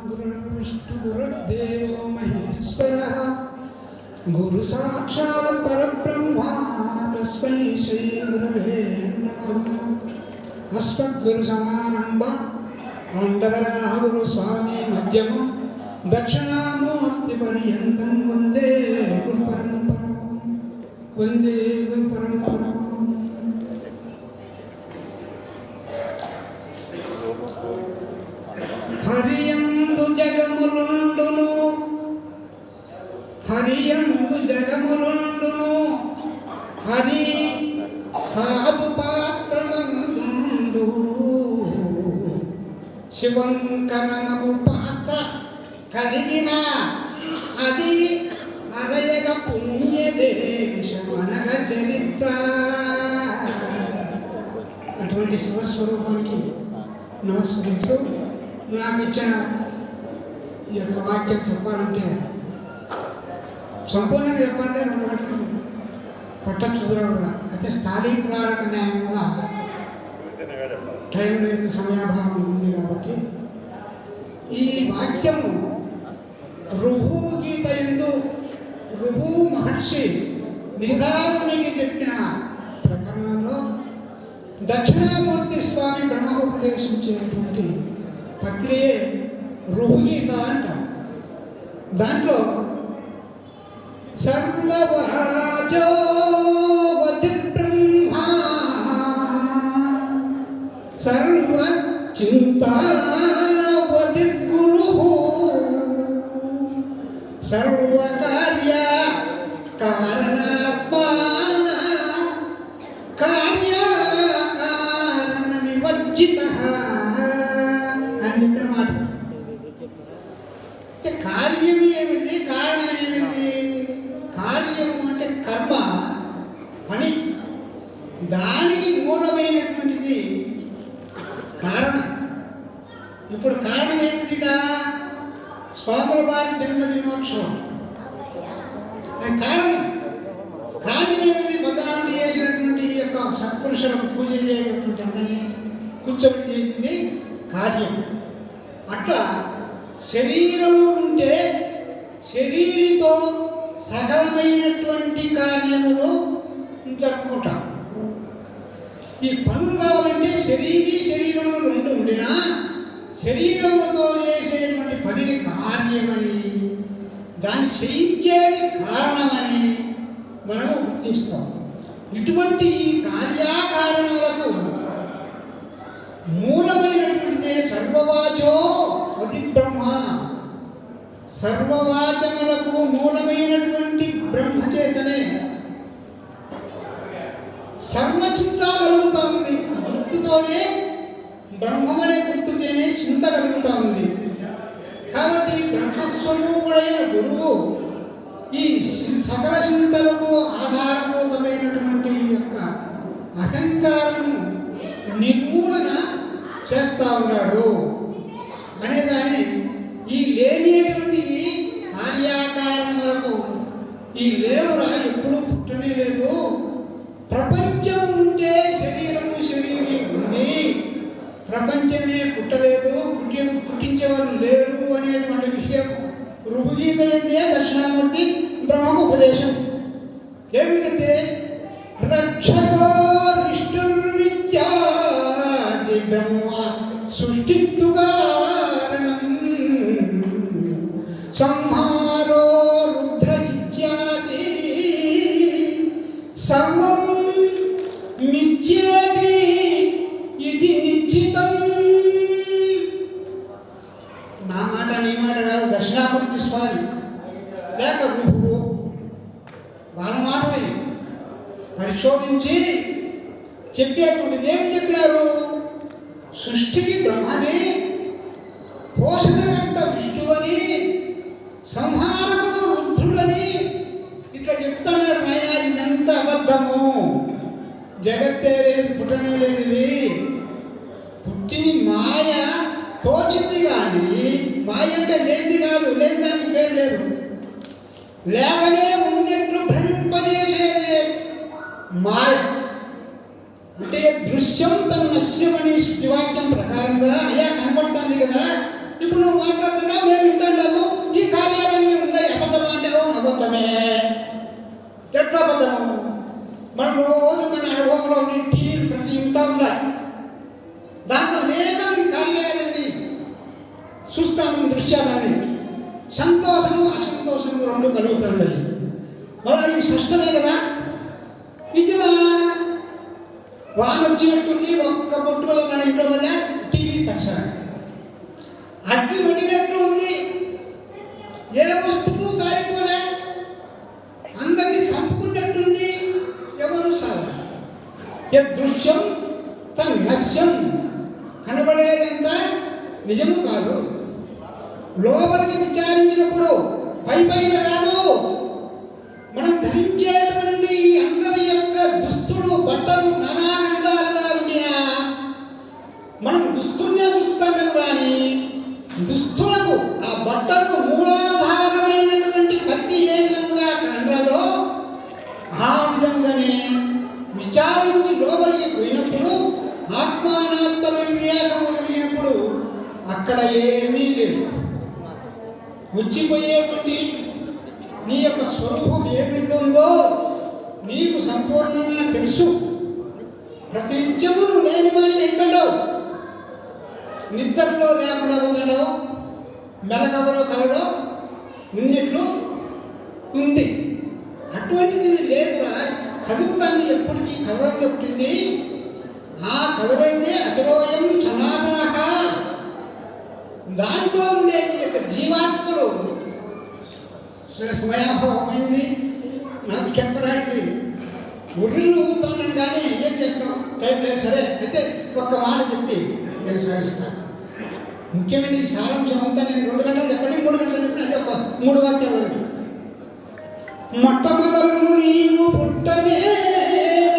गुरुर्विष्णुर्देवो महेश्वरः गुरु साक्षात् परब्रह्मा तस्मै श्री गुरुवे नमः। अस्मद्गुरुसमारम्भा आण्डवरः गुरुस्वामी मध्यमं दक्षिणामूर्तिपर्यन्तं वन्दे गुरुपरम्परां वन्दे गुरुपरम्परां। హరియందు జగములుండును హరియందు జగములుండును హరి సాధు పాత్రమందుండు శివంకరమగు పాత్ర కలిగిన అది అరయగ పుణ్యదేశమనగ చరిత్ర. అటువంటి శివస్వరూపానికి నమస్కరిస్తూ నాకు ఇచ్చిన ఈ యొక్క వాక్యం చెప్పాలంటే సంపూర్ణంగా చెప్పాలంటే 2 గంటలు పట్టచ్చు కుదరదు. అయితే స్థానికులాలకు న్యాయంగా టైం లేదు, సమయాభావం ఉంది కాబట్టి ఈ వాక్యము రుహు గీత ఎందు రుహు మహర్షి నిదానికి చెప్పిన ప్రకరణంలో దక్షిణామూర్తి స్వామి బ్రహ్మోపదేశించేటువంటి ప్రక్రియే రుహుగీత అంటాం. దాంట్లో సర్వవాచో వదిబ్రహ్మా సర్వ చింతా వదిర్గురుః సర్వకార్య కారణాత్మా కార్యకారణ నివర్జితః అని చెప్పిన మాట. కార్యం ఏమిటి, కారణం ఏమిటి? కార్యము అంటే కర్మ, పని. దానికి మూలమైనటువంటిది కారణం. ఇప్పుడు కారణం ఏమిటిగా? స్వాముల వారి జన్మదినోత్సవం కారణం. కార్యం ఏమిటి? కొత్తనాటి చేసినటువంటి యొక్క సత్పురుషులకు పూజ చేయనటువంటి అందరినీ కూర్చోబెట్టి చేసింది కార్యం. అట్లా శరీరం ఉంటే శరీరితో సకలమైనటువంటి కార్యములు జరుపుకుంటాం. ఈ పనులు కావాలంటే శరీరము 2 ఉండినా శరీరముతో చేసేటువంటి పనిని కార్యమని, దాన్ని చేయించేది కారణమని మనము గుర్తిస్తాం. ఇటువంటి కార్యాకారణములకు మూలమైనటువంటిదే సర్వవాచో అతి బ్రహ్మ. సర్వవాచములకు మూలమైనటువంటి బ్రహ్మ చేతనే సర్వచింత కలుగుతా ఉంది. వస్తుతోనే బ్రహ్మమనే గుర్తుతోనే చింత కలుగుతా ఉంది. కాబట్టి బ్రహ్మస్వరూపుడైన గురువు ఈ సకల చింతలకు ఆధారభూతమైనటువంటి యొక్క అహంకారము నిర్మూలన చేస్తా ఉన్నాడు అనేదాన్ని ఈ లేనిటువంటి కార్యాకారములకు ఈ లేవురా ఎప్పుడు పుట్టనే లేదు. ప్రపంచం ఉంటే శరీరీ ఉంది, ప్రపంచమే పుట్టలేదు, పుట్టించేవారు లేరు అనేటువంటి విషయం రుహుగీత అయితే దక్షిణామూర్తి బ్రహ్మోపదేశం. ఏమిటంటే రక్షకో విష్ణుర్విద్యాది బ్రహ్మ సృష్టిత్తు కారణం సంహారో రుద్ర ఇత్యాది సర్వం మిథ్యేతి ఇది నిశ్చితం. నా మాట నీ మాట కాదు, దక్షిణామూర్తి స్వామి లేక రుహు వాళ్ళ మాటని పరిశోధించి చెప్పేటువంటిది ఏం చెప్పినారు? సృష్టికి బ్రహ్మని, పోషణకర్త విష్ణువని, సంహారకుడు రుద్రుడని ఇట్లా చెప్తున్నాడు. ఆయన ఇదంతా అబద్ధము, జగత్తే లేదు, పుట్టనే లేదు. ఇది పుట్టింది మాయ, తోచింది కానీ మాయ అంటే లేనిది కాదు, లేని దానికి పేరు లేదు. లేకనే ఉన్నట్లు భ్రమింపజేసేదే మాయ. అంటే దృశ్యం తన నశ్యమని శివాక్యం ప్రకారంగా అయ్యా కనబడుతుంది కదా. ఇప్పుడు నువ్వు చెప్తున్నా మేము వింటాం. ఈ కార్యాలన్నీ ఉన్నాయి. అబద్ధం అంటే అబద్ధమే. ఎట్లా అబద్ధము? మన రోజు మన అనుభవంలో టీవీ ప్రతి ఇంటా ఉన్నాయి. దాంట్లో అనేక కార్యాలన్నీ చూస్తాము. దృశ్యాలన్నీ సంతోషము అసంతోషము రెండు కలుగుతున్నాయి. మళ్ళీ ఇది స్పష్టమే కదా. నిజమా? వాన వచ్చినట్టుంది, ఒక్క బొట్టు వల్ల మన ఇంట్లో వల్ల టీవీ తక్షణ అగ్గి పడినట్లు ఉంది. ఏ వస్తువు కాలిపోలే, అందరినీ చంపుకున్నట్టుంది. ఎవరు సాగు దృశ్యం తన నశ్యం. కనబడేదంతా నిజము కాదు. లోపలికి విచారించినప్పుడు పైన కాదు. మనం ధరించేటువంటి అందరి యొక్క దుస్తులు బట్టలు నానా విధాలుగా ఉండినా మనం దుస్తుల్నే చూస్తాం కానీ దుస్తులకు ఆ బట్టలకు మూలాధారమైనటువంటి భక్తి ఏ విధంగా కనబడదో ఆ విధంగానే విచారించి లోపలికి పోయినప్పుడు ఆత్మానాత్మ వివేకము కలిగినప్పుడు అక్కడ ఏమీ లేదు. వచ్చిపోయేటువంటి నీ యొక్క స్వరూపం ఏమిటిందో నీకు సంపూర్ణంగా తెలుసు. ప్రతి నిత్యము లేని వాడి ఎక్కడో నిద్రలో లేకుండా ఉందడో మెలకవలో కలడో ఉన్నట్లు ఉంది. అటువంటిది లేదురా. కదుగుతాన్ని ఎప్పటికీ కదవైతే పుట్టింది. ఆ కదవైతే అచరోయం సనాతనక. దాంట్లో ఉండే యొక్క జీవాత్మలు స్వయాభావమైంది. నాకు చెప్పడానికి ఉర్రిలు ఊగుతాను కానీ ఏం చేస్తాం, టైం లేదు. సరే అయితే ఒక్క మాట చెప్పి నేను సాగిస్తాను. ముఖ్యమైన ఈ సారాంశం అంతా నేను 2 గంటలు చెప్పండి, 3 గంటలు చెప్పిన అది ఒక 3 వాక్యాలు. మొట్టమొదలు నీవు పుట్టనే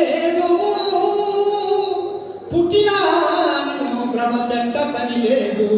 లేదు, పుట్టినా భ్రమ పెట్ట పని లేదు.